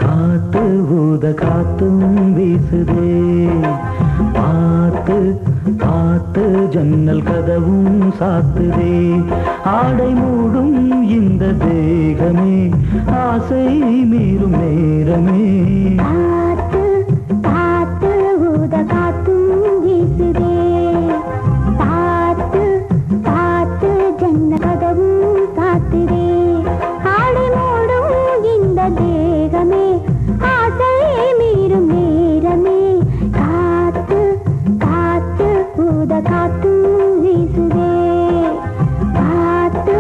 காத்து ஊத காத்தும் வீசுதே, பார்த்து பார்த்து ஜன்னல் கதவும் சாத்துதே. ஆடை மூடும் இந்த தேகமே ஆசை மீறும் நேரமே. காத்து காத்து ஊத காத்தும் வீசுதே, பார்த்து பார்த்து ஜன்னல் கதவும் சாத்துதே. ஆடை மூடும் இந்த தேகமே ஆசை மீறும் நேரமே. காத்து காத்து ஊத காத்தும் வீசுதே, பார்த்து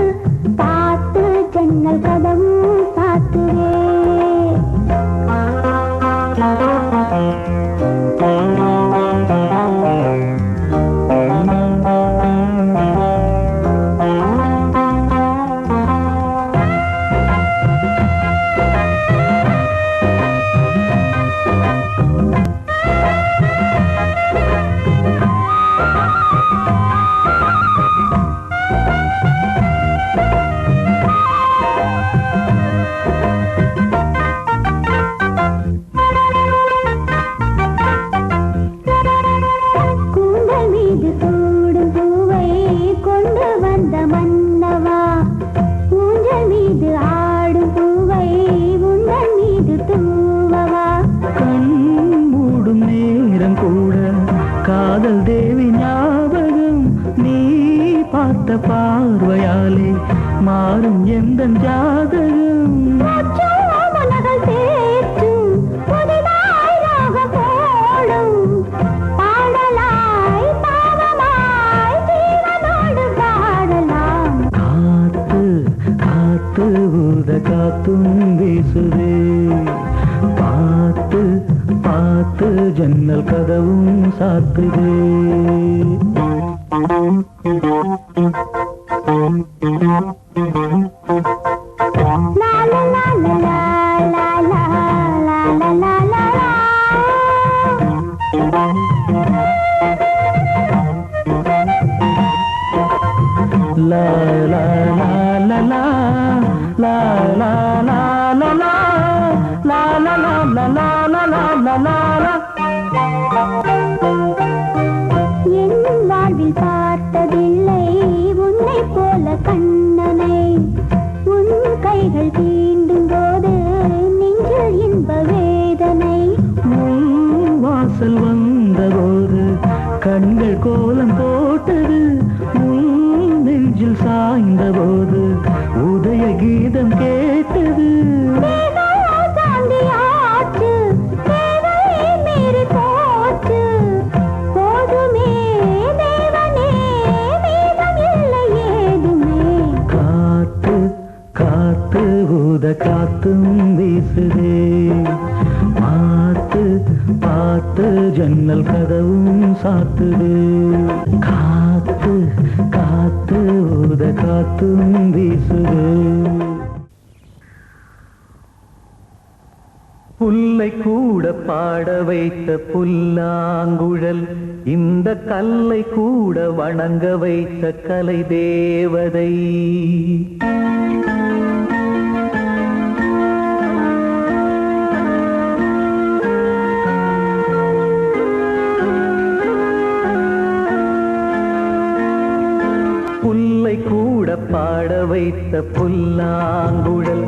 பார்த்து ஜன்னல் கதவும் சாத்துதே. காதல் தேவி ஞாபகம் நீ பார்த்த பார்வையாலே மாறும் எந்த ஜாதகம். காத்து காத்து ஊத காத்தும் வீசுதே, பார்த்து பார்த்து ஜன்னல் கதவும் சாத்துதே. லா லா லா லா லா லா லா லா லா லா லா லா லா லா லா லா லா. என் வாழ்வில் பார்த்ததில்லை உன்னை போல கண்ணனை. உன் கைகள் தீண்டும் போது நெஞ்சில் இன்ப வேதனை. வாசல் வந்தபோது கண்கள் கோலம் போட்டது, நெஞ்சில் சாய்ந்த போது உதய கீதம் கேட்டது. காத்து காத்து ஊத காத்தும் வீசுதே, பார்த்து பார்த்து ஜன்னல் கதவும் சாத்துதே. காத்து காத்து ஊத காத்தும் வீசுதே. புல்லை கூட பாட வைத்த புல்லாங்குழல், இந்த கல்லை கூட வணங்க வைத்த கலை தேவதை. புல்லை கூட பாட வைத்த புல்லாங்குழல்,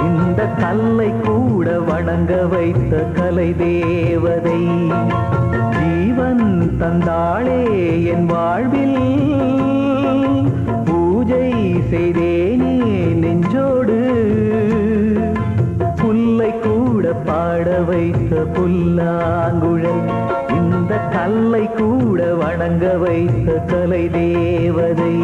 இந்த கல்லை கூட வணங்க வைத்த கலை தேவதை. ஜீவன் தந்தாளே என் வாழ்வில், பூஜை செய்தேனே நெஞ்சோடு. புல்லை கூட பாட வைத்த புல்லாங்குழல், இந்த கல்லை கூட வணங்க வைத்த கலை தேவதை.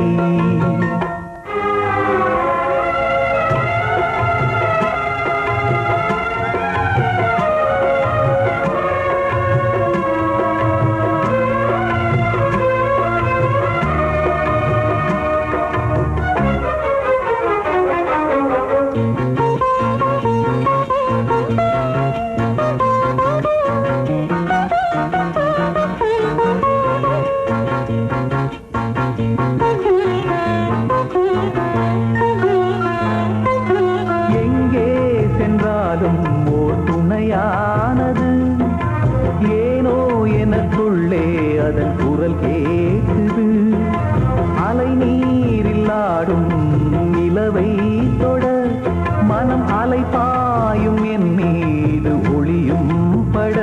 இணையானது. ஏனோ எனக்குள்ளே அதன் குரல் கேட்குது. அலை நீரில் ஆடும் நிலவை தொட மனம் அலை பாயும் என் மீது ஒளியும் பட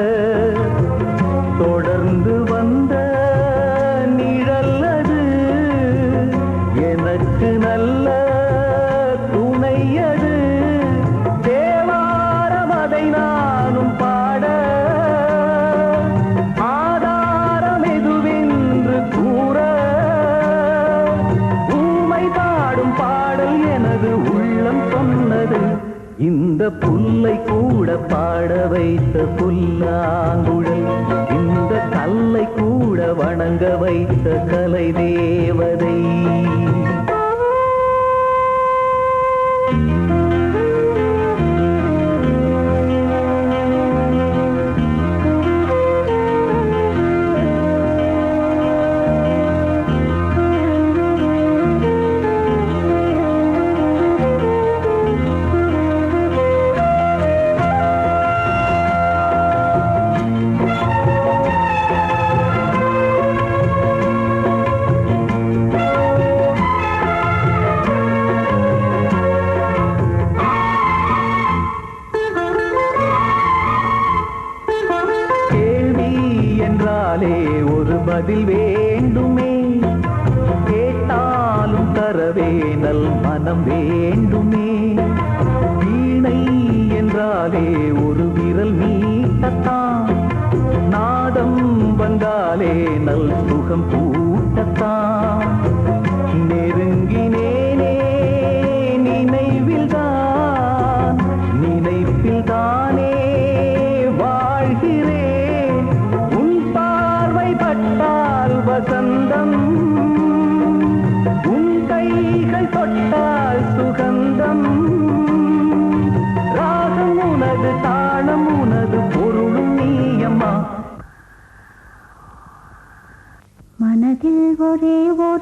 தொடர்ந்து வந்த நிழல் அது எனக்கு நல்ல துணையது. தேவாரம் அதை நானும் பாட ஆதாரம் எதுவென்று கூற ஊமை பாடும் பாடல் எனது உள்ளம் சொன்னது. இந்த புல்லை கூட பாட வைத்த புல்லாங்குழல், இந்த கல்லை கூட வணங்க வைத்த கலை தேவதை. ஒரு பதில் வேண்டுமே, கேட்டாலும் தரவே நல் மனம் வேண்டுமே. வீணை என்றாலே ஒரு விரல் மீட்டத்தான், நாதம் வந்தாலே நல் சுகம் கூட்டத்தான். நெருங்கினேனே நினைவில்தான், நினைப்பில்தானே வாழ்கிறேன். உன் பார்வை பட்டால் வசந்தம், உன் கைகள் தொட்டால் சுகந்தம். ராகம் உனது, தாளம் உனது, பொருளும் நீயம்மா. மனதில் ஒரே ஒரு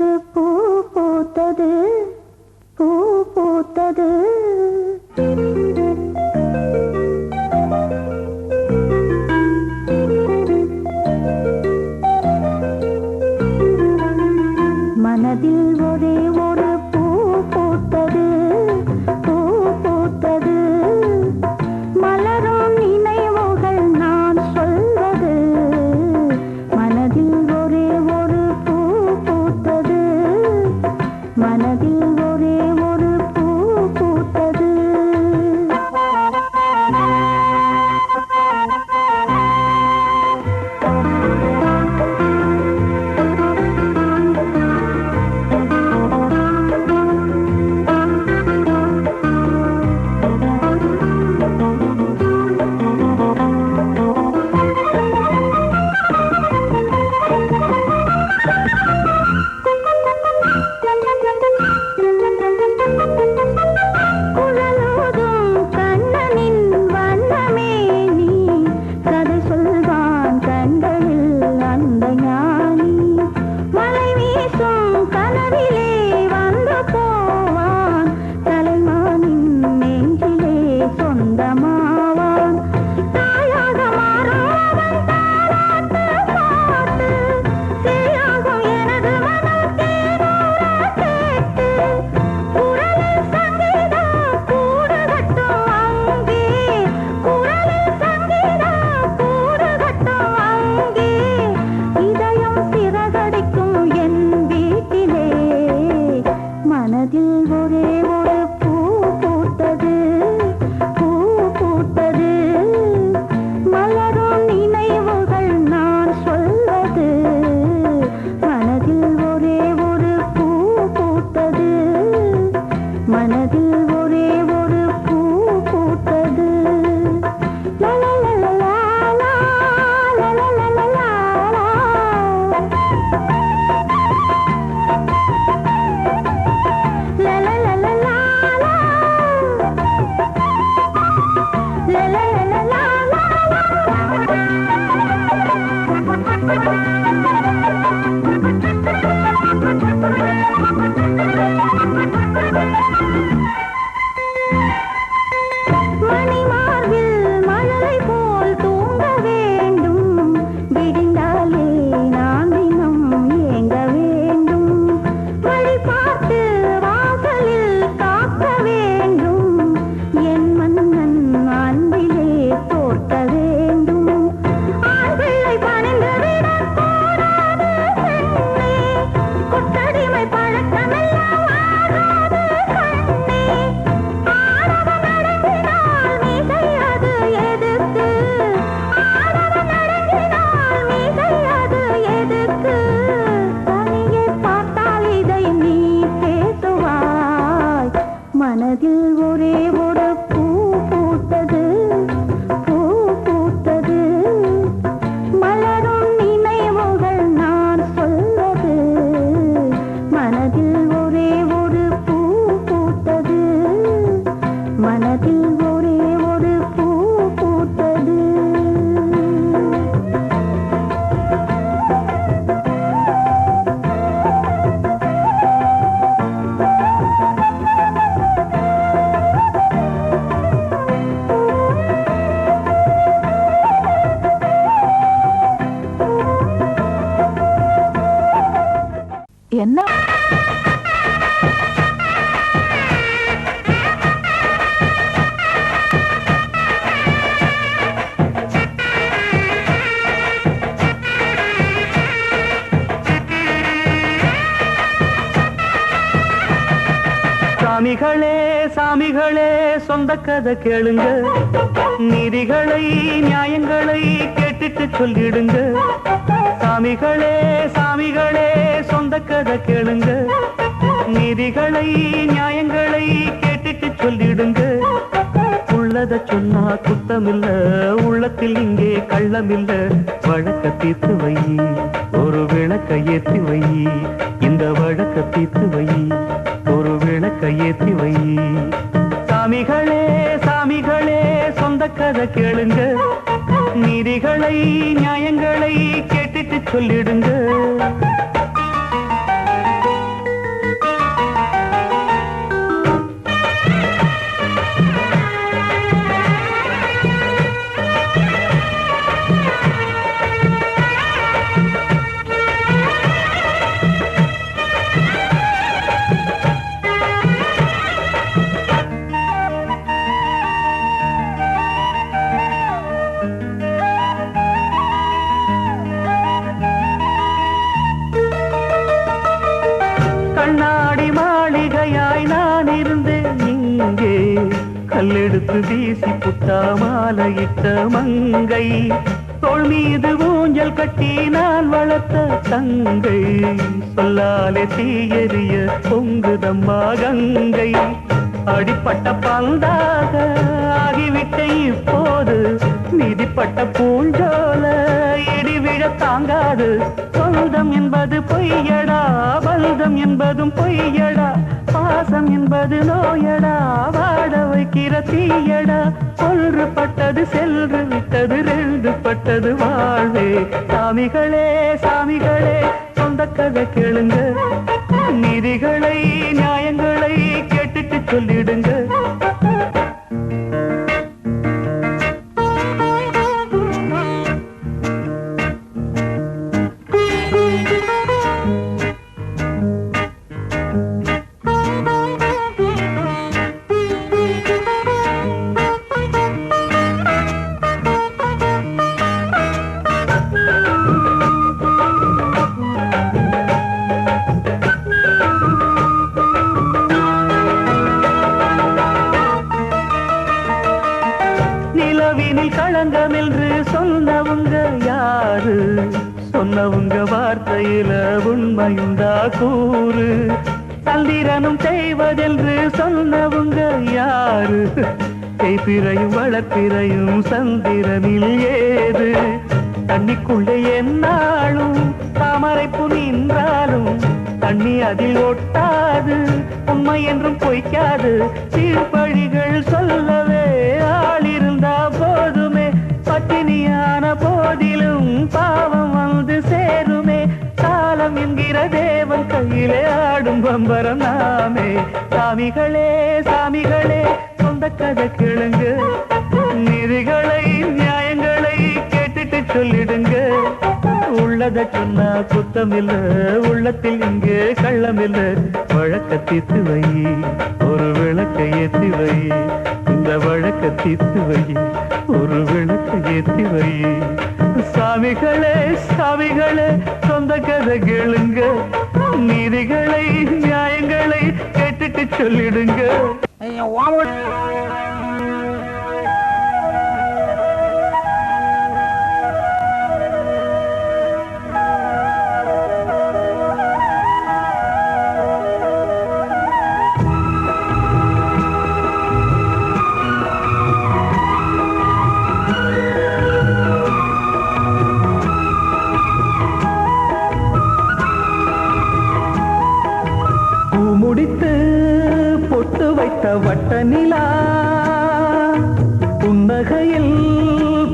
சாமிகளே சாமிகளே சொந்த கதை கேளுங்க, நீதிகளை நியாயங்களை கேட்டுட்டு சொல்லிடுங்க. சாமிகளே சாமிகளே சொந்த கதை கேளுங்க, நீதிகளை நியாயங்களை கேட்டுட்டு சொல்லிடுங்க. உள்ளத சொன்னா குத்தமில்ல, உள்ளத்தில் இங்கே கள்ளமில்ல. வழக்க தீர்த்து வை, ஒரு விளக்க ஏற்றி வை. இந்த வழக்க தீர்த்து வை, ஒரு விளக்க ஏற்றி வை. சாமிகளே சாமிகளே சொந்த கதை கேளுங்க, நீதிகளை நியாயங்களை கேட்டுட்டு சொல்லிடுங்க. கண்ணாடி மாளிகையாய் நான் இருந்தேன் இங்கே, கல்லெடுத்து வீசி புட்டா மாலையிட்ட மங்கை. தோள் மீது ஊஞ்சல் கட்டி நான் வளர்த்த தங்கை, சொல்லாலே தீயெறிய பொங்குதம்மா கங்கை. அடிப்பட்ட பந்தாக ஆகிவிட்ட இப்போது, மிதிப்பட்ட பூஞ்சோல இடிவிழ தாங்காது. சொந்தம் என்பது பொய்யடா, பந்தம் என்பதும் பொய்யடா. பாசம் என்பது நோயடா, வாட வைக்கிற தீயடா. ஒன்றுபட்டது சென்று விட்டது, ரெண்டு பட்டது வாழ்வே. சாமிகளே சாமிகளே சொந்த கதை கேளுங்க, நீதிகளை நியாயங்களை கேட்டுட்டு சொல்லிடுங்க. நிலவினில் களங்கம் என்று சொன்னவங்க யாரு? சொன்னவங்க வார்த்தையில உண்மையுண்டா கூறு? சந்திரனும் செய்வதென்று சொன்னவங்க யாரு? செய்பிறையும் வளர்ப்பிறையும் சந்திரனில் ஏது? தண்ணிக்குள்ளே என்னாலும் தாமரைப்பு நின்றாலும் தண்ணி அதில் ஒட்டாது, உண்மை என்றும் பொய்க்காது. சீர்பழிகள் சொல்லவே ஆள் இருந்தா போதுமே, பட்டினியான போதிலும் பாவம் வந்து சேருமே. காலம் என்கிற தேவன் கையிலே ஆடும் பம்பரம் நாமே. சாமிகளே சாமிகளே சொந்த கதை கேளுங்க, நீதிகளை நியாயங்களை கேட்டுட்டு சொல்லிடுங்க. உள்ளத சொன்னா குத்தமில்ல, உள்ளத்தில் இங்கே கள்ளமில்ல. வழக்க தீர்த்து வை, ஒரு விளக்க ஏற்றி வை. இந்த வழக்க தீர்த்து வை, ஒரு விளக்க ஏற்றி வை. சாமிகளே சாமிகளே சொந்த கதை கேளுங்க, நீதிகளை நியாயங்களை கேட்டுட்டு சொல்லிடுங்க. முடித்து பொட்டு வைத்த வட்ட நிலா, புன்னகையில்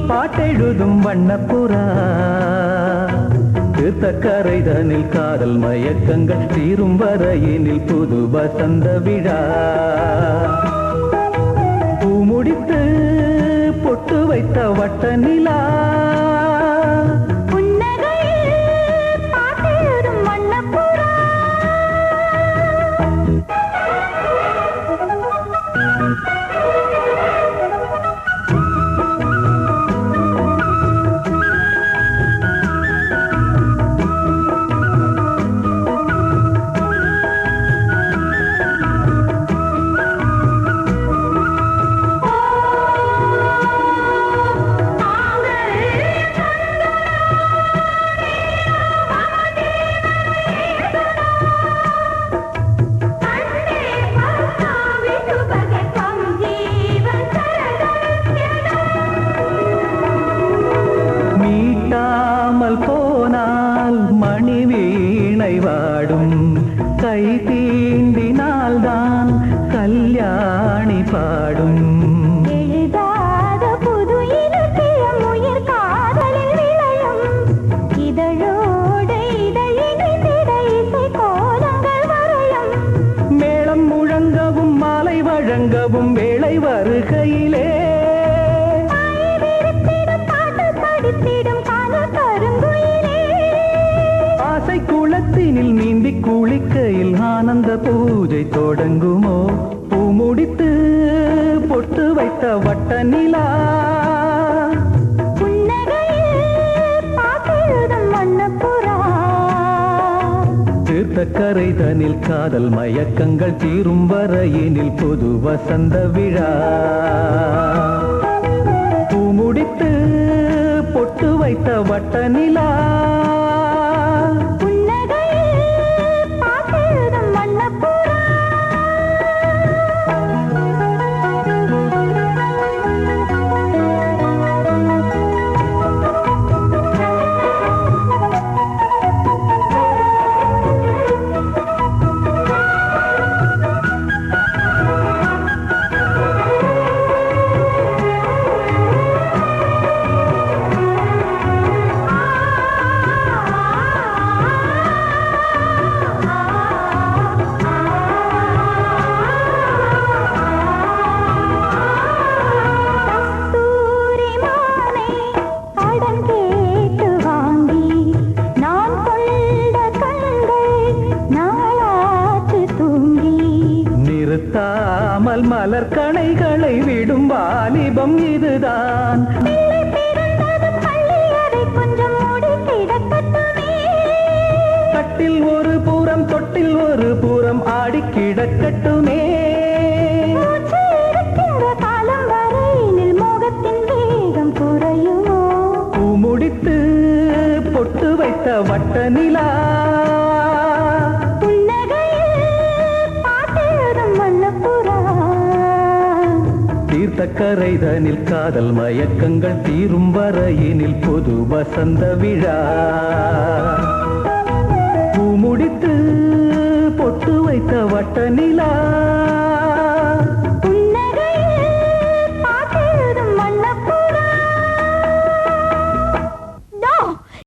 பாட்டெழுதும் வண்ணப்புறா. தீர்த்தக்கரைதனில் காதல் மயக்கங்கள் தீரும் வரையினில் புது வசந்த விழா. பூமுடித்து பொட்டு வைத்த வட்ட நிலா, துடித்திடும் கால கருங்குயிலே. ஆசை குளத்தினில் நீந்தி குளிக்கையில் ஆனந்த பூஜை தொடங்குமோ? பூ முடித்து பொட்டு வைத்த வட்ட நிலா கரைதனில் காதல் மயக்கங்கள் தீரும் வரையினில் பொது வசந்த விழா. பூ முடித்து பொட்டு வைத்த வட்ட நிலா தாமல் மலர் கணைகளை விடும் வாலிபம் இதுதான். கட்டில் ஒரு புறம் தொட்டில் ஒரு புறம் ஆடி கிடக்கட்டுமே. காலம் வரையினில் மோகத்தின் வேகம் குறையுமோ? பூ முடித்து பொட்டு வைத்த வட்ட நிலா கரைதனில் காதல் மயக்கங்கள் தீரும் வரையினில் பொது வசந்த விழா. பூ முடித்து பொட்டு வைத்த வட்ட நிலா